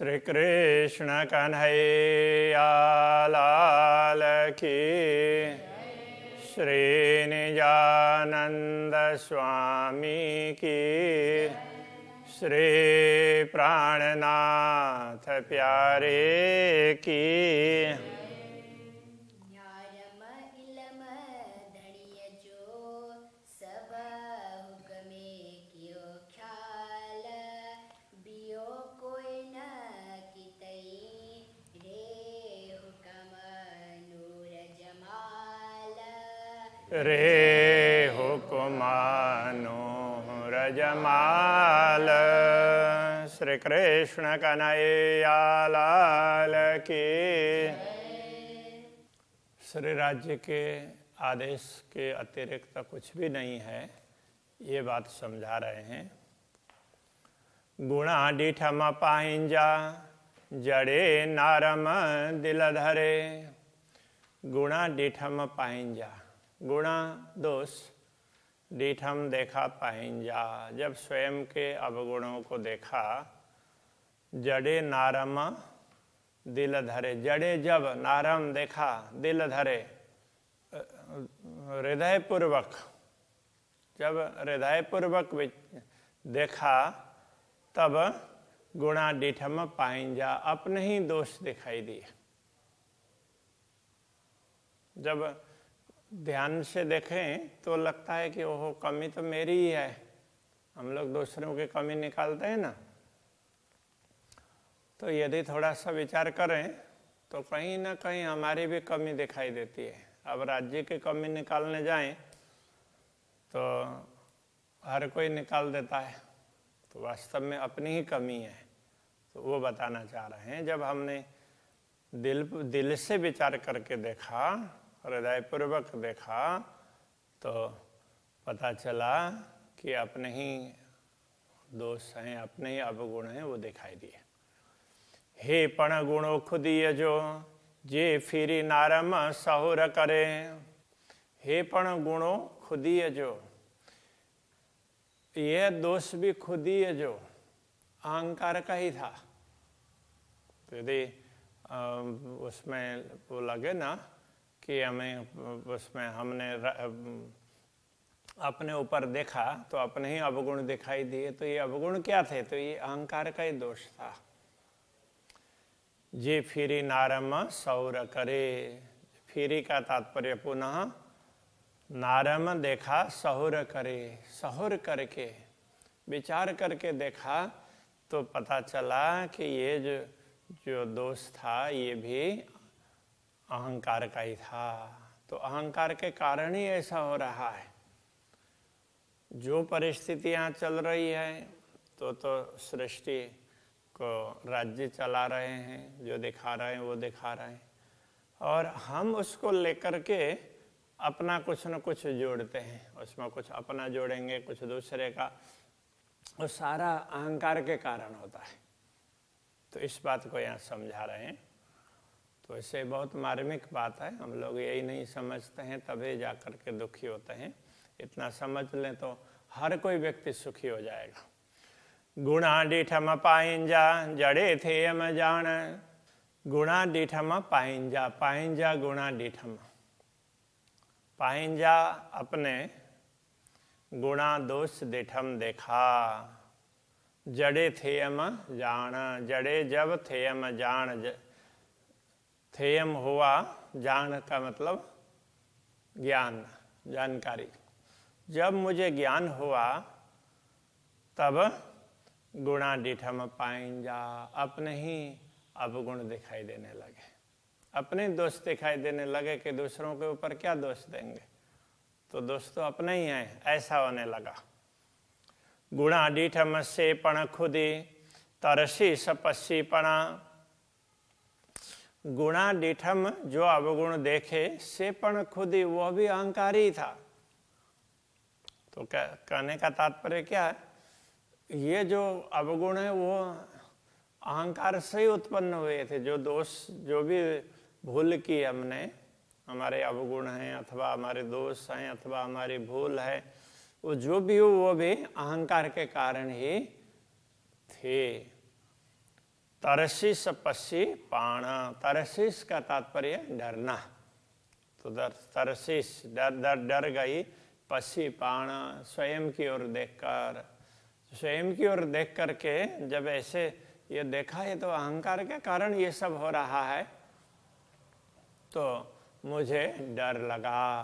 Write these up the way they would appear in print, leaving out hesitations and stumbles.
श्री कृष्ण कन्हैया लाल की, श्री निजानंद स्वामी की, श्री प्राणनाथ प्यारे की। रे हुकुमानो रजमाल, श्री कृष्ण कन्हैया लाल की। श्री राज्य के आदेश के अतिरिक्त कुछ भी नहीं है, ये बात समझा रहे हैं। गुणा डीठम पाहिंजा, जड़े नारम दिल धरे। गुणा डीठम पाहिंजा, गुणा दोष, डीठम देखा पाहिंजा, जब स्वयं के अवगुणों को देखा। जड़े नारम दिल धरे, जड़े जब नारम देखा, दिल धरे हृदय पूर्वक, जब हृदय पूर्वक देखा तब गुणा डीठम पाहिंजा, अपने ही दोष दिखाई दिए। जब ध्यान से देखें तो लगता है कि ओहो कमी तो मेरी ही है। हम लोग दूसरों की कमी निकालते हैं ना, तो यदि थोड़ा सा विचार करें तो कहीं ना कहीं हमारी भी कमी दिखाई देती है। अब राज्य की कमी निकालने जाएं तो हर कोई निकाल देता है, तो वास्तव में अपनी ही कमी है। तो वो बताना चाह रहे हैं, जब हमने दिल से विचार करके देखा, हृदयपूर्वक देखा, तो पता चला कि अपने ही दोष हैं, अपने ही अवगुण हैं, वो दिखाई दिए। हे पण गुणो खुदिय जो, जे फिरी नारम सहुर करे। हे पण गुणो खुदिय जो, यह दोष भी खुदिय जो, अहंकार का ही था। तो यदि उसमें वो लगे ना कि हमें उसमें हमने अपने ऊपर देखा तो अपने ही अवगुण दिखाई दिए, तो ये अवगुण क्या थे? तो ये अहंकार का ही दोष था। जे फिरी नारम सौर करे, फिरी का तात्पर्य पुनः नारम देखा सहुर करे, सहुर करके विचार करके देखा तो पता चला कि ये जो दोष था ये भी अहंकार का ही था। तो अहंकार के कारण ही ऐसा हो रहा है। जो परिस्थितियां चल रही है तो सृष्टि को राज्य चला रहे हैं, जो दिखा रहे हैं वो दिखा रहे हैं, और हम उसको लेकर के अपना कुछ न कुछ जोड़ते हैं। उसमें कुछ अपना जोड़ेंगे, कुछ दूसरे का, वो सारा अहंकार के कारण होता है। तो इस बात को यहाँ समझा रहे हैं। तो ऐसे बहुत मार्मिक बात है, हम लोग यही नहीं समझते हैं, तभी जा कर के दुखी होते हैं। इतना समझ लें तो हर कोई व्यक्ति सुखी हो जाएगा। गुणा डीठम पाहिंजा, जड़े थे यम जान। गुणा डीठम पाहिंजा, पाहिंजा गुणा डीठम। पाहिंजा अपने गुणा दोष डीठम देखा। जड़े थे यम जान, जड़े जब थे यम जान, थेयम हुआ, जान का मतलब ज्ञान, जानकारी। जब मुझे ज्ञान हुआ तब गुणा डीठम पाहिंजा, अपने ही अवगुण दिखाई देने लगे, अपने दोष दिखाई देने लगे कि दूसरों के ऊपर क्या दोष देंगे, तो दोष तो अपने ही है, ऐसा होने लगा। गुणा डीठम से पण खुदी, तरसी सपस्सी पणा। गुणा डीठम जो अवगुण देखे, से पण खुदी, वह भी अहंकारी था। तो क्या कहने का तात्पर्य क्या है? ये जो अवगुण है वो अहंकार से ही उत्पन्न हुए थे। जो दोष, जो भी भूल की हमने, हमारे अवगुण हैं अथवा हमारे दोष हैं अथवा हमारी भूल है, वो जो भी हो वो भी अहंकार के कारण ही थे। तरसीस पसी पाण, तरसीस का तात्पर्य डरना। तो तरसीस डर गई, पसी पाण स्वयं की ओर देखकर, स्वयं की ओर देख करके जब ऐसे ये देखा, ये तो अहंकार के कारण ये सब हो रहा है, तो मुझे डर लगा,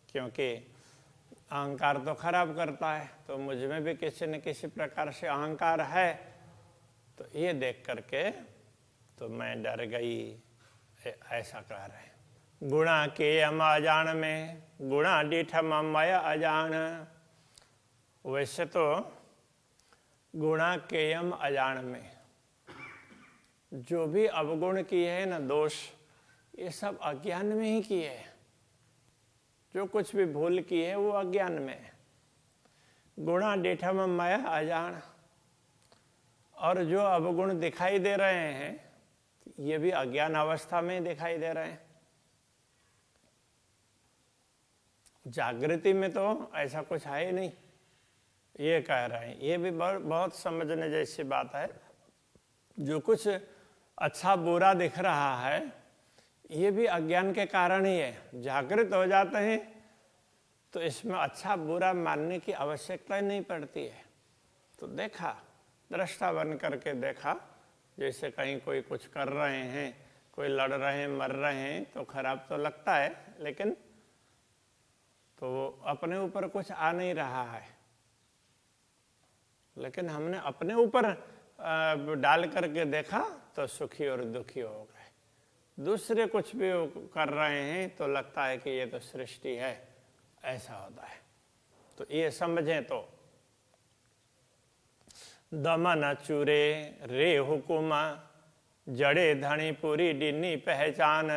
क्योंकि अहंकार तो खराब करता है, तो मुझ में भी किसी न किसी प्रकार से अहंकार है। तो ये देख करके तो मैं डर गई, ऐसा कह रहे हैं। गुणा के हम अजान में, गुणा डीठम मय अजान। वैसे तो गुणा केयम अजान में, जो भी अवगुण किए हैं ना, दोष, ये सब अज्ञान में ही किए हैं। जो कुछ भी भूल की है वो अज्ञान में। गुणा डेठम मय अजान, और जो अवगुण दिखाई दे रहे हैं ये भी अज्ञान अवस्था में दिखाई दे रहे हैं। जागृति में तो ऐसा कुछ है ही नहीं, ये कह रहे हैं। ये भी बहुत समझने जैसी बात है। जो कुछ अच्छा बुरा दिख रहा है ये भी अज्ञान के कारण ही है। जागृत हो जाते हैं तो इसमें अच्छा बुरा मानने की आवश्यकता नहीं पड़ती है। तो देखा, दृष्टा बन करके देखा, जैसे कहीं कोई कुछ कर रहे हैं, कोई लड़ रहे हैं, मर रहे हैं, तो खराब तो लगता है, लेकिन तो वो अपने ऊपर कुछ आ नहीं रहा है। लेकिन हमने अपने ऊपर डाल करके देखा तो सुखी और दुखी हो गए। दूसरे कुछ भी कर रहे हैं तो लगता है कि ये तो सृष्टि है, ऐसा होता है। तो ये समझें तो दमन चूरे रे हुकुमा, जड़े धनी पूरी डिन्नी पहचान।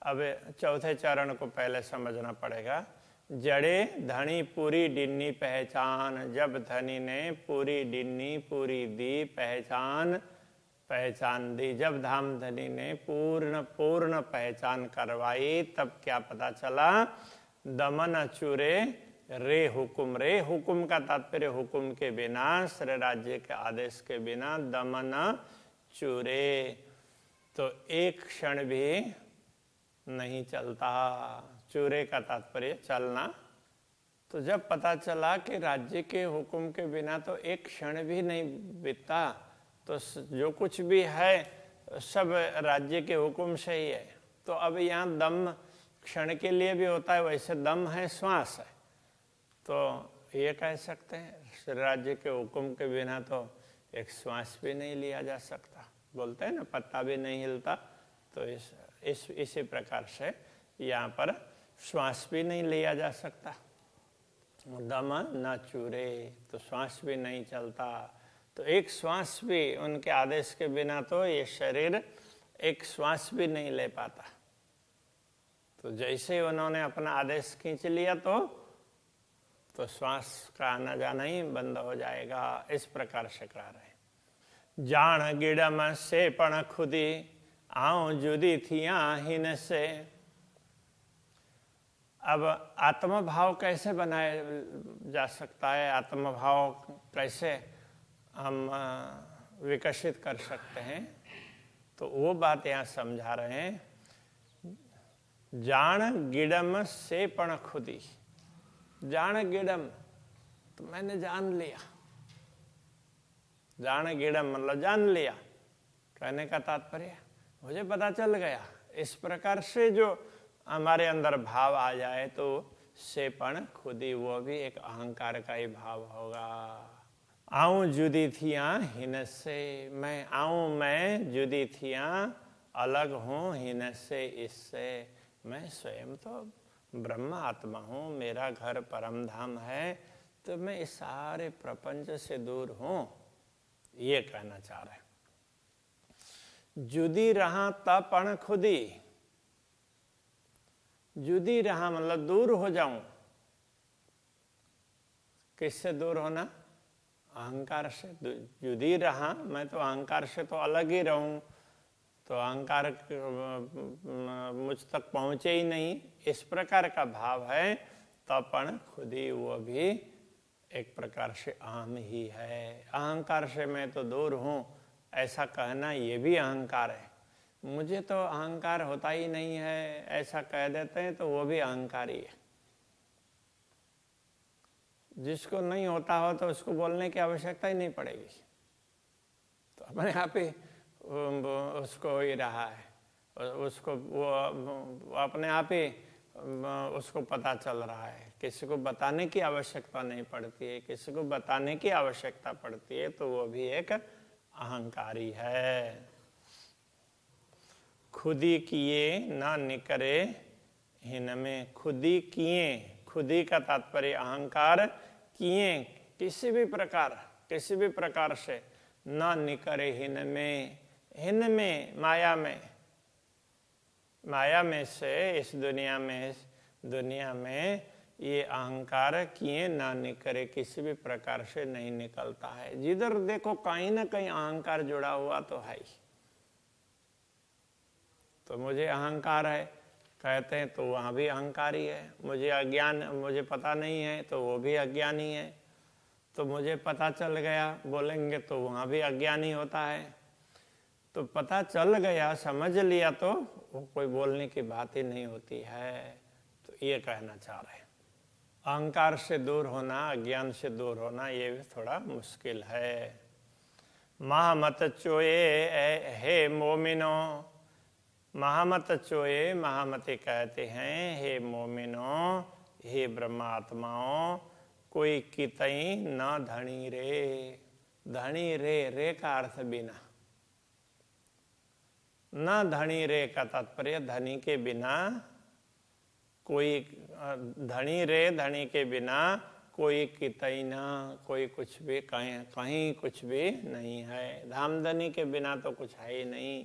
अब चौथे चरण को पहले समझना पड़ेगा। जड़े धनी पूरी डिन्नी पहचान, जब धनी ने पूरी डिन्नी पूरी दी पहचान, पहचान दी। जब धाम धनी ने पूर्ण पहचान करवाई, तब क्या पता चला? दमन चूरे रे हुकुम। रे हुकुम का तात्पर्य हुकुम के बिना, श्री राज्य के आदेश के बिना दमन चूरे, तो एक क्षण भी नहीं चलता। चूरे का तात्पर्य चलना। तो जब पता चला कि राज्य के हुकुम के बिना तो एक क्षण भी नहीं बीतता, तो जो कुछ भी है सब राज्य के हुकुम से ही है। तो अब यहाँ दम क्षण के लिए भी होता है, वैसे दम है, श्वास है। तो ये कह सकते हैं राज्य के हुक्म के बिना तो एक श्वास भी नहीं लिया जा सकता। बोलते हैं ना, पत्ता भी नहीं हिलता। तो इसी प्रकार से यहाँ पर श्वास भी नहीं लिया जा सकता। दम न चूरे, तो श्वास भी नहीं चलता। तो एक श्वास भी उनके आदेश के बिना तो ये शरीर एक श्वास भी नहीं ले पाता। तो जैसे ही उन्होंने अपना आदेश खींच लिया तो श्वास का आना जाना ही बंद हो जाएगा। इस प्रकार से कह रहे हैं। जान गिड़म से पण खुदी, आऊं जुदी थिया हिन से। अब आत्मभाव कैसे बनाया जा सकता है, आत्मभाव कैसे हम विकसित कर सकते हैं, तो वो बात यहाँ समझा रहे हैं। जान गिड़म से पण खुदी। जान गिड़म तो मैंने जान लिया। जान गिड़म मतलब जान लिया, कहने का तात्पर्य मुझे पता चल गया। इस प्रकार से जो हमारे अंदर भाव आ जाए तो सेपण खुदी, वो भी एक अहंकार का ही भाव होगा। आऊं जुदी थिया हिन से, मैं आऊं, मैं जुदी थिया अलग हूं, हिन से, इससे। मैं स्वयं तो ब्रह्म आत्मा हूं, मेरा घर परम धाम है, तो मैं इस सारे प्रपंच से दूर हूं, ये कहना चाह रहे हैं। जुदी रहा तपण खुदी। जुदी रहा मतलब दूर हो जाऊं। किससे दूर होना? अहंकार से। जुदी रहा, मैं तो अहंकार से तो अलग ही रहूं, तो अहंकार मुझ तक पहुंचे ही नहीं, इस प्रकार का भाव है। तपण खुदी, वो भी एक प्रकार से अहम ही है। अहंकार से मैं तो दूर हूं, ऐसा कहना ये भी अहंकार है। मुझे तो अहंकार होता ही नहीं है, ऐसा कह देते हैं तो वो भी अहंकारी है। जिसको नहीं होता हो तो उसको बोलने की आवश्यकता ही नहीं पड़ेगी, तो अपने आप ही उसको हो ही रहा है, उसको वो अपने आप ही उसको पता चल रहा है। किसी को बताने की आवश्यकता नहीं पड़ती है, किसी को बताने की आवश्यकता पड़ती है तो वो भी एक अहंकारी है। खुदी किए ना निकरे हिनमें, खुदी किए, खुदी का तात्पर्य अहंकार, किए किसी भी प्रकार से, ना निकरे हिनमें, हिनमें माया में से इस दुनिया में ये अहंकार किए ना निकरे किसी भी प्रकार से नहीं निकलता है। जिधर देखो कहीं ना कहीं अहंकार जुड़ा हुआ तो है ही। तो मुझे अहंकार है कहते हैं तो वहाँ भी अहंकारी है। मुझे पता नहीं है तो वो भी अज्ञानी है। तो मुझे पता चल गया बोलेंगे तो वहाँ भी अज्ञानी होता है। तो पता चल गया, समझ लिया तो वो कोई बोलने की बात ही नहीं होती है। तो ये कहना चाह रहे हैं, अहंकार से दूर होना, अज्ञान से दूर होना ये भी थोड़ा मुश्किल है। महामत चोए हे मोमिनो, महामत चोए, महामती कहते हैं हे मोमिनो, हे ब्रह्मात्माओं, कोई कितई न धनी रे। धनी रे का अर्थ बिना, न धनी रे का तात्पर्य धनी के बिना कोई, धनी के बिना कोई कितई ना, कोई कुछ भी कहीं कुछ भी नहीं है। धामधनी के बिना तो कुछ है ही नहीं।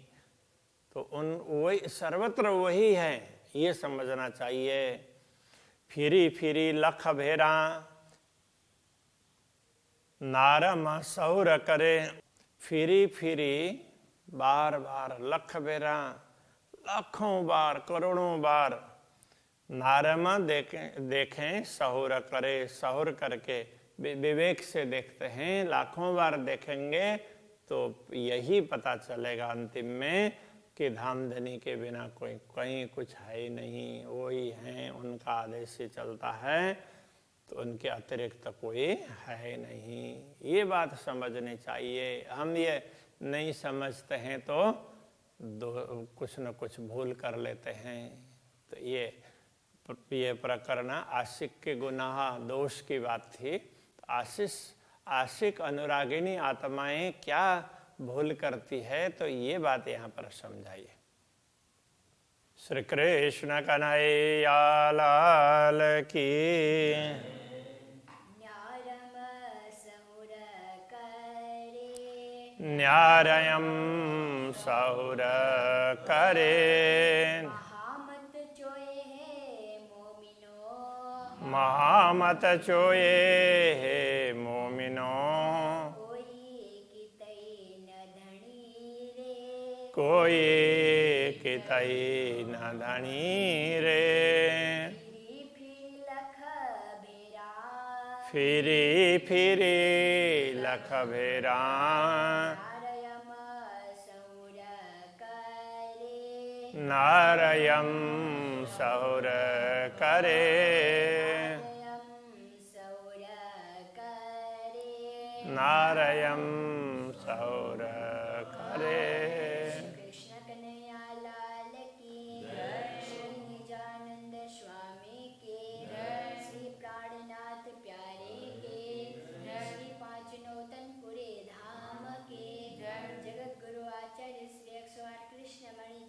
तो वही सर्वत्र वही है, ये समझना चाहिए। फिरी फिरी लख भेरा नारम सौर करे, फिरी फिरी बार बार, लख भेरा लाखों बार, करोड़ों बार, नारमा देखें सहुर करे, सहुर करके विवेक से देखते हैं। लाखों बार देखेंगे तो यही पता चलेगा अंतिम में कि धामधनी के बिना कोई कहीं कुछ है ही नहीं, वही हैं, उनका आदेश ही चलता है, तो उनके अतिरिक्त कोई है नहीं। ये बात समझनी चाहिए। हम ये नहीं समझते हैं तो कुछ न कुछ भूल कर लेते हैं। तो ये प्रकरण आशिक के गुनाह दोष की बात थी। आशिक अनुरागिनी आत्माएं क्या भूल करती है, तो ये बात यहाँ पर समझाइए। श्री कृष्ण कन्हैया लाल की। न्यारयम सहुर करे, महामत चोए हे मोमिनो, कोई कितई न धनी रे। फिरी फिरी लख भेरा नारयम सहुर करे, नारयम सहुर करे। कृष्ण कन्हैया लाल की जय, श्री निजानंद स्वामी के जय, श्री प्राणनाथ प्यारे के जय, श्री पांच नौतनपुरे धाम के जय, जगत गुरु आचार्य श्री 108 कृष्ण मणि